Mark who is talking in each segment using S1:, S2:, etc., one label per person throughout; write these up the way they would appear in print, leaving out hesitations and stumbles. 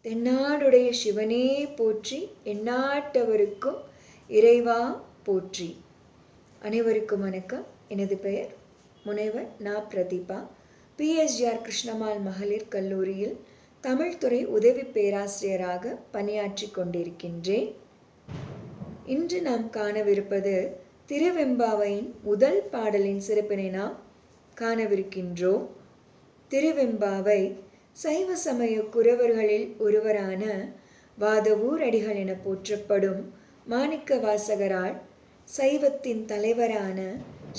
S1: தென்னாடுடைய சிவனே போற்றி, எந்நாட்டவருக்கும் இறைவா போற்றி. அனைவருக்கும் வணக்கம். எனது பெயர் முனைவர் நா. பிரதீபா. பிஎஸ்ஜிஆர் கிருஷ்ணம்மாள் மகளிர் கல்லூரியில் தமிழ்துறை உதவி பேராசிரியராக பணியாற்றி கொண்டிருக்கின்றேன். இன்று நாம் காணவிருப்பது திருவெம்பாவையின் முதல் பாடலின் சிறப்பினை நாம் காணவிருக்கின்றோம். திருவெம்பாவை சைவ சமய குரவர்களில் ஒருவரான வாதவூர் அடிகள் என போற்றப்படும் மாணிக்க வாசகரால் சைவத்தின் தலைவரான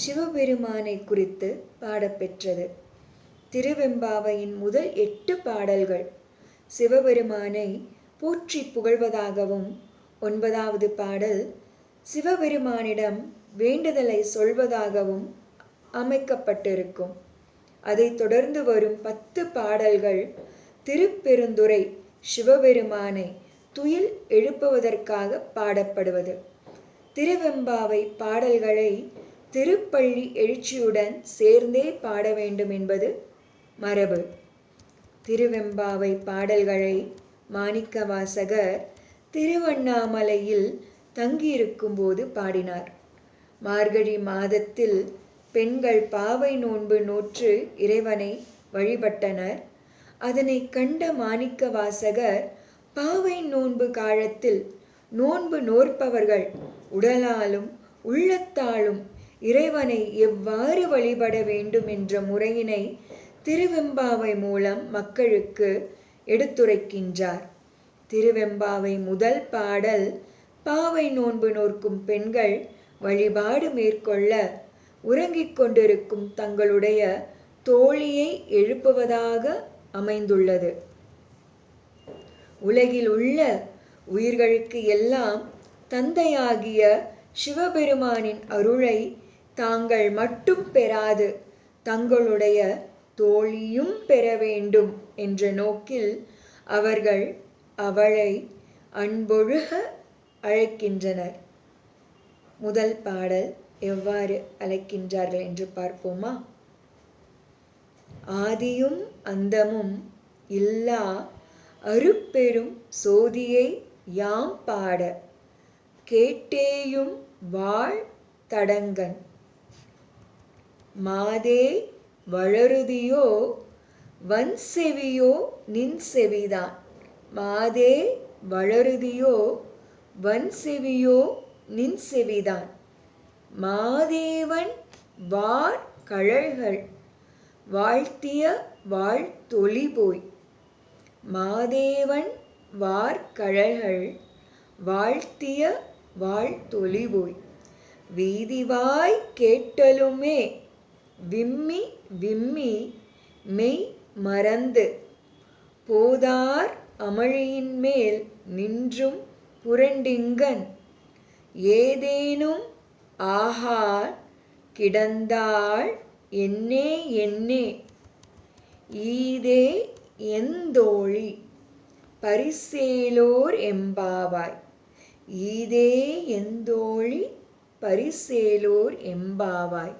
S1: சிவபெருமானை குறித்து பாடப்பெற்றது. திருவெம்பாவையின் முதல் 8 பாடல்கள் சிவபெருமானை போற்றி புகழ்வதாகவும், 9வது பாடல் சிவபெருமானிடம் வேண்டுதலை சொல்வதாகவும் அமைக்கப்பட்டிருக்கும். அதைத் தொடர்ந்து வரும் 10 பாடல்கள் திருப்பெருந்துறை சிவபெருமானை துயில் எழுப்புவதற்காக பாடப்படுவது. திருவெம்பாவை பாடல்களை திருப்பள்ளி எழுச்சியுடன் சேர்ந்தே பாட வேண்டும் என்பது மரபு. திருவெம்பாவை பாடல்களை மாணிக்க வாசகர் திருவண்ணாமலையில் தங்கியிருக்கும் போது பாடினார். மார்கழி மாதத்தில் பெண்கள் பாவை நோன்பு நோற்று இறைவனை வழிபட்டனர். அதனை கண்ட மாணிக்க வாசகர் பாவை நோன்பு காலத்தில் நோன்பு நோற்பவர்கள் உடலாலும் உள்ளத்தாலும் இறைவனை எவ்வாறு வழிபட வேண்டும் என்ற முறையினை திருவெம்பாவை மூலம் மக்களுக்கு எடுத்துரைக்கின்றார். திருவெம்பாவை முதல் பாடல் பாவை நோன்பு நோக்கும் பெண்கள் வழிபாடு மேற்கொள்ள உறங்கிக் கொண்டிருக்கும் தங்களுடைய தோழியை எழுப்புவதாக அமைந்துள்ளது. உலகில் உள்ள உயிர்களுக்கு எல்லாம் தந்தையாகிய சிவபெருமானின் அருளை தாங்கள் மட்டும் பெறாது தங்களுடைய தோழியும் பெற வேண்டும் என்ற நோக்கில் அவர்கள் அவளை அன்பொழுக அழைக்கின்றனர். முதல் பாடல் எவ்வாறு அழைக்கின்றார்கள் என்று பார்ப்போமா? ஆதியும் அந்தமும் இல்லா அருட்பெரும் சோதியை யாம் பாட கேட்டேயும் வாழ் தடங்கன் மாதே வளருதியோ வன்செவியோ நின் செவிதான். மாதே வளருதியோ வன்செவியோ நின் செவிதான். மாதேவன் வார் கழல்கள் வாழ்த்திய வாழ்த்தொளி போய். மாதேவன் வார் கழல்கள் வாழ்த்திய வாழ்த்தொளி போய். வீதிவாய் கேட்டலுமே விம்மி விம்மி மெய் மறந்து போதார் அமளியின் மேல் நின்றும் புரண்டிங்கன் ஏதேனும் ஆகார் கிடந்தாள் என்னே என்னே ஈதே எந்தோழி பரிசேலோர் எம்பாவாய். ஈதே எந்தோழி பரிசேலோர் எம்பாவாய்.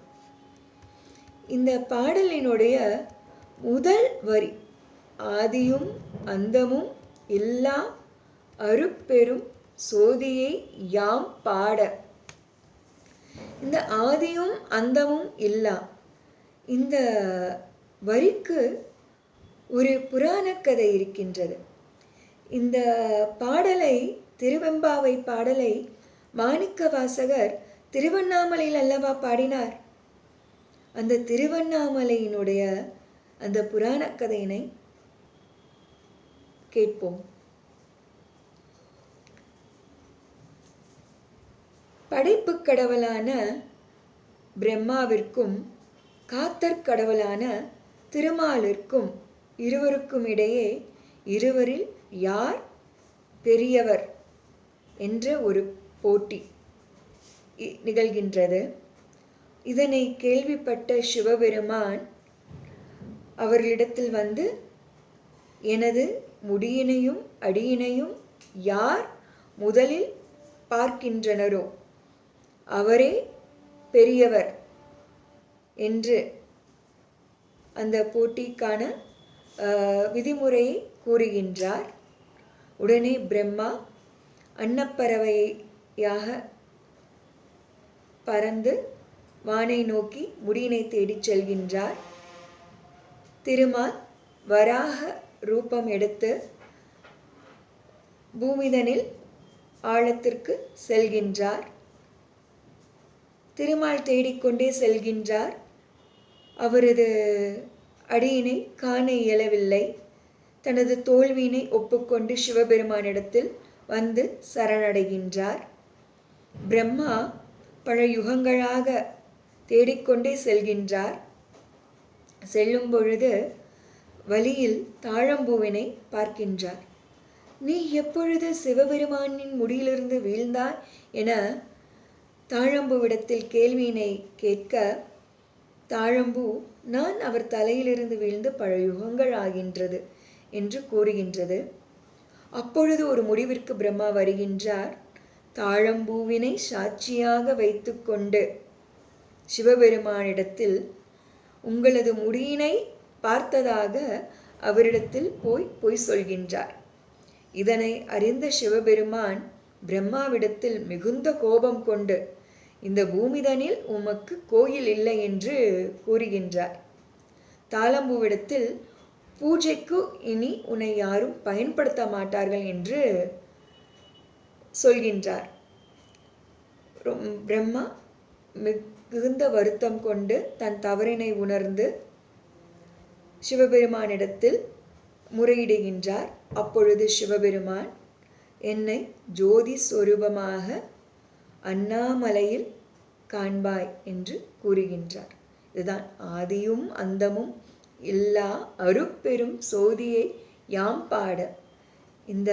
S1: இந்த பாடலினுடைய முதல் வரி ஆதியும் அந்தமும் இல்லா அருட்பெரும் சோதியை யாம் பாட. இந்த ஆதியும் அந்தமும் இல்லா இந்த வரிக்கு ஒரு புராண கதை இருக்கின்றது. இந்த பாடலை திருவெம்பாவை பாடலை மாணிக்க வாசகர் திருவண்ணாமலையில் அல்லவா பாடினார். அந்த திருவண்ணாமலையினுடைய அந்த புராண கதையினை கேட்போம். படைப்பு கடவுளான பிரம்மாவிற்கும் காத்தற் கடவுளான திருமாலிற்கும் இருவருக்கும் இடையே இருவரில் யார் பெரியவர் என்ற ஒரு போட்டி நிகழ்கின்றது. இதனை கேள்விப்பட்ட சிவபெருமான் அவர்களிடத்தில் வந்து, எனது முடியினையும் அடியினையும் யார் முதலில் பார்க்கின்றனரோ அவரே பெரியவர் என்று அந்த போட்டிக்கான விதிமுறையை கூறுகின்றார். உடனே பிரம்மா அன்னப்பறவையாக பறந்து வானை நோக்கி முடியினை தேடிச் செல்கின்றார். திருமால் வராக ரூபம் எடுத்து பூமிதனில் ஆழத்திற்கு செல்கின்றார். திருமால் தேடிக்கொண்டே செல்கின்றார். அவரது அடியினை காண இயலவில்லை. தனது தோல்வியினை ஒப்புக்கொண்டு சிவபெருமானிடத்தில் வந்து சரணடைகின்றார். பிரம்மா பல யுகங்களாக தேடிக்கொண்டே செல்கின்றார். செல்லும் பொழுது வழியில் தாழம்பூவினை பார்க்கின்றார். நீ எப்பொழுது சிவபெருமானின் முடியிலிருந்து வீழ்ந்தாய் என தாழம்பூவிடத்தில் கேள்வியினை கேட்க, தாழம்பூ நான் அவர் தலையிலிருந்து வீழ்ந்து பல யுகங்கள் ஆகின்றது என்று கூறுகின்றது. அப்பொழுது ஒரு முடிவிற்கு பிரம்மா வருகின்றார். தாழம்பூவினை சாட்சியாக வைத்து கொண்டு சிவபெருமானிடத்தில் உங்களது முடியினை பார்த்ததாக அவரிடத்தில் பொய் சொல்கின்றார். இதனை அறிந்த சிவபெருமான் பிரம்மாவிடத்தில் மிகுந்த கோபம் கொண்டு இந்த பூமிதனில் உமக்கு கோயில் இல்லை என்று கூறுகின்றார். தாழம்பூவிடத்தில் பூஜைக்கு இனி உன்னை யாரும் பயன்படுத்த மாட்டார்கள் என்று சொல்கின்றார். பிரம்மா மிகுந்த வருத்தம் கொண்டு தன் தவறினை உணர்ந்து சிவபெருமானிடத்தில் முறையிடுகின்றார். அப்பொழுது சிவபெருமான் என்னை ஜோதி சொரூபமாக அண்ணாமலையில் காண்பாய் என்று கூறுகின்றார். இதுதான் ஆதியும் அந்தமும் இல்லா அருட்பெரும் சோதியை யாம் பாட. இந்த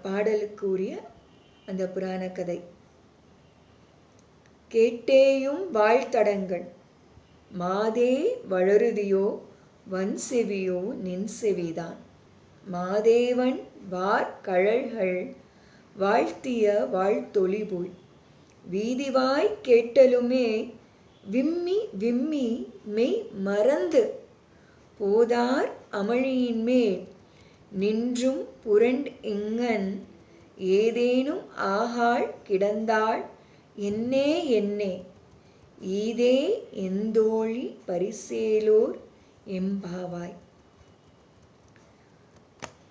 S1: பாடலுக்குரிய அந்த புராண கதை. கேட்டேயும் வாழ்த்தடங்கள் மாதே வளருதியோ வன் செவியோ நின் செவிதான் மாதேவன் வார் கழல்கள் வாழ்த்திய வாழ்த்தொழிபோய் வீதிவாய் கேட்டலுமே விம்மி விம்மி மெய் மறந்து போதார் அமளியின் மேல் நின்றும் புரண்ட் இங்கன் ஏதேனும் ஆகாள் கிடந்தாள் என்னே என்னே ஈதே எந்தோழி பரிசேலோர் எம்பாவாய்.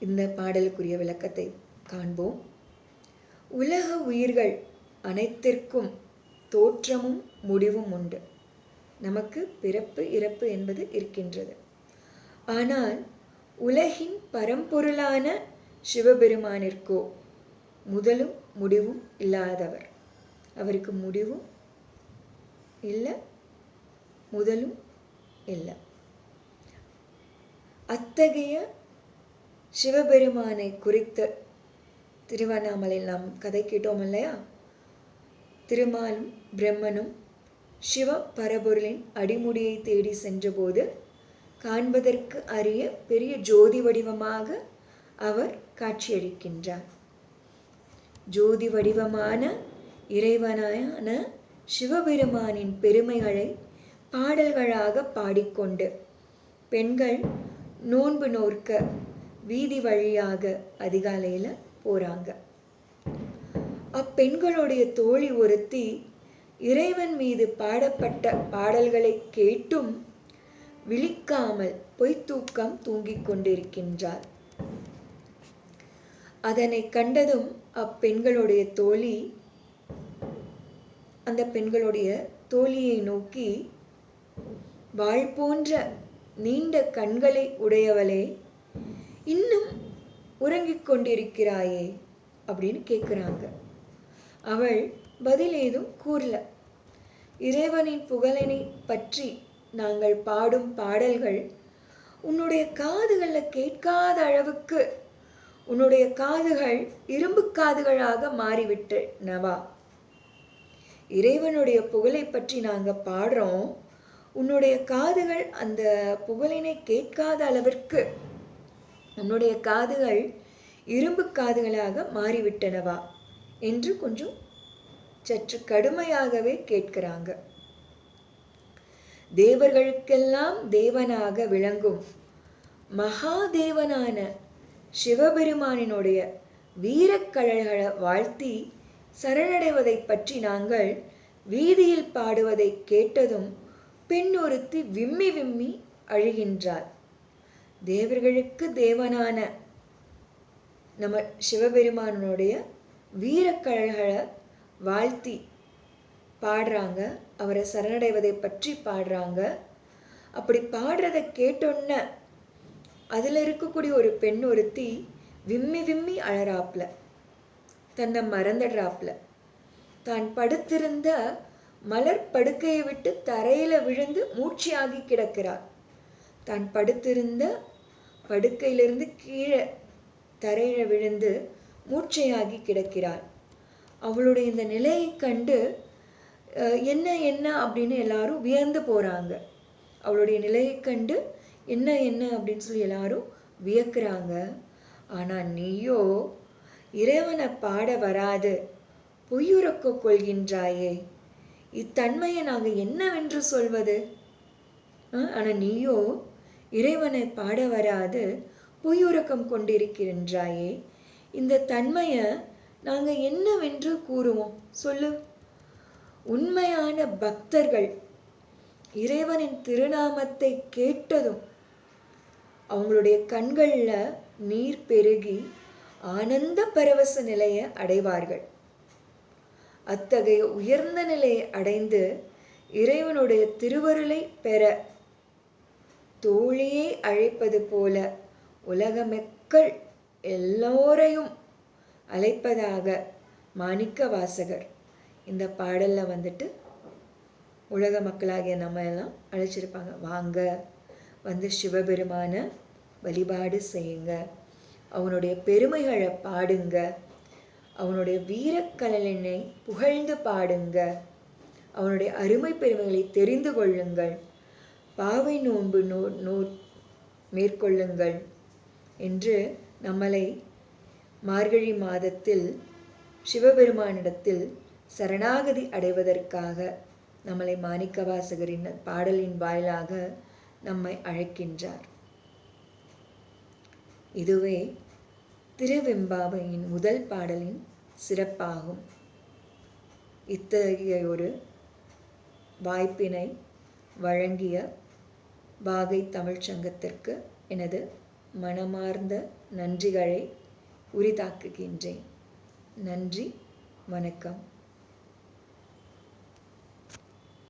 S1: இந்த பாடலுக்குரிய விளக்கத்தை காண்போம். உலக உயிர்கள் அனைத்திற்கும் தோற்றமும் முடிவும் உண்டு. நமக்கு பிறப்பு இறப்பு என்பது இருக்கின்றது. ஆனால் உலகின் பரம்பொருளான சிவபெருமானிற்கோ முதலும் முடிவும் இல்லாதவர். அவருக்கு முடிவும் இல்லை, முதலும் இல்லை. அத்தகைய சிவபெருமானை குறித்து திருவண்ணாமலையில் நாம் கதை கேட்டோம் இல்லையா? திருமாலும் பிரம்மனும் சிவ பரபொருளின் அடிமுடியை தேடி சென்றபோது காண்பதற்கு அரிய பெரிய ஜோதி வடிவமாக அவர் காட்சியளிக்கின்றார். ஜோதி வடிவமான இறைவனான சிவபெருமானின் பெருமைகளை பாடல்களாக பாடிக்கொண்டு பெண்கள் நோன்பு நோற்க வீதி வழியாக அதிகாலையில் போகிறாங்க. அப்பெண்களுடைய தோழி ஒருத்தி இறைவன் மீது பாடப்பட்ட பாடல்களை கேட்டும் விழிக்காமல் பொய்த்தூக்கம் தூங்கிக் கொண்டிருக்கின்றார். அதனை கண்டதும் அப்பெண்களுடைய தோழி அந்த பெண்களுடைய தோழியை நோக்கி, வாள் போன்ற நீண்ட கண்களை உடையவளே, இன்னும் உறங்கிக் கொண்டிருக்கிறாயே அப்படின்னு கேட்குறாங்க. அவள் பதில் ஏதும் கூறல. இறைவனின் புகழினை பற்றி நாங்கள் பாடும் பாடல்கள் உன்னுடைய காதுகளில் கேட்காத அளவுக்கு உன்னுடைய காதுகள் இரும்பு காதுகளாக மாறிவிட்டனவா? இறைவனுடைய புகழை பற்றி நாங்கள் பாடுறோம், உன்னுடைய காதுகள் அந்த புகழினை கேட்காத அளவிற்கு உன்னுடைய காதுகள் இரும்பு காதுகளாக மாறிவிட்டனவா என்று கொஞ்சம் சற்று கடுமையாகவே கேட்கிறாங்க. தேவர்களுக்கெல்லாம் தேவனாக விளங்கும் மகாதேவனான சிவபெருமானினுடைய வீரக்கழல்களை வாழ்த்தி சரணடைவதை பற்றி நாங்கள் வீதியில் பாடுவதை கேட்டதும் பெண் ஒருத்தி விம்மி விம்மி அழுகின்றார். தேவர்களுக்கு தேவனான நம்ம சிவபெருமானுடைய வீரக்கழல்களை வாழ்த்தி பாடுறாங்க, அவரை சரணடைவதை பற்றி பாடுறாங்க. அப்படி பாடுறதை கேட்டோன்ன அதில் இருக்கக்கூடிய ஒரு பெண் ஒருத்தி விம்மி விம்மி அழறாப்புல, தன்னை மறந்துடுறாப்புல. தான் படுத்திருந்த மலர் படுக்கையை விட்டு தரையில விழுந்து மூச்சியாகி கிடக்கிறார். தான் படுத்திருந்த படுக்கையிலிருந்து கீழே தரையில விழுந்து மூச்சையாகி கிடக்கிறார். அவளுடைய இந்த நிலையை கண்டு என்ன என்ன அப்படின்னு எல்லாரும் வியந்து போறாங்க. அவளுடைய நிலையை கண்டு என்ன என்ன அப்படின்னு சொல்லி எல்லாரும் வியக்கிறாங்க. ஆனா நீயோ இறைவனை பாட வராது பொய்யுறக்க கொள்கின்றாயே, இத்தன்மையை நாங்கள் என்னவென்று சொல்வது? ஆனா நீயோ இறைவனை பாட வராது பொய்யுறக்கம் கொண்டிருக்கின்றாயே, இந்த தன்மையை நாங்கள் என்னவென்று கூறுவோம் சொல்லு. உண்மையான பக்தர்கள் இறைவனின் திருநாமத்தை கேட்டதும் அவங்களுடைய கண்களில் நீர் பெருகி ஆனந்த பரவச நிலையை அடைவார்கள். அத்தகைய உயர்ந்த நிலையை அடைந்து இறைவனுடைய திருவருளை பெற தோழியை அழைப்பது போல உலக மக்கள் எல்லோரையும் அழைப்பதாக மாணிக்க வாசகர் இந்த பாடல்ல வந்துட்டு உலக மக்களாகிய நம்ம எல்லாம் அழைச்சிருப்பாங்க. வாங்க, வந்து சிவபெருமான வழிபாடு செய்யுங்க, அவனுடைய பெருமைகளை பாடுங்க, அவனுடைய வீரக்கழலினை புகழ்ந்து பாடுங்க, அவனுடைய அருமை பெருமைகளை தெரிந்து கொள்ளுங்கள், பாவை நோன்பு மேற்கொள்ளுங்கள் என்று நம்மளை மார்கழி மாதத்தில் சிவபெருமானிடத்தில் சரணாகதி அடைவதற்காக நம்மளை மாணிக்கவாசகரின் பாடலின் வாயிலாக நம்மை அழைக்கின்றார். இதுவே திருவெம்பாவையின் முதல் பாடலின் சிறப்பாகும். இத்தகைய ஒரு வாய்ப்பினை வழங்கிய வாகை தமிழ்ச்சங்கத்திற்கு எனது மனமார்ந்த நன்றிகளை உரித்தாக்குகின்றேன். நன்றி, வணக்கம்.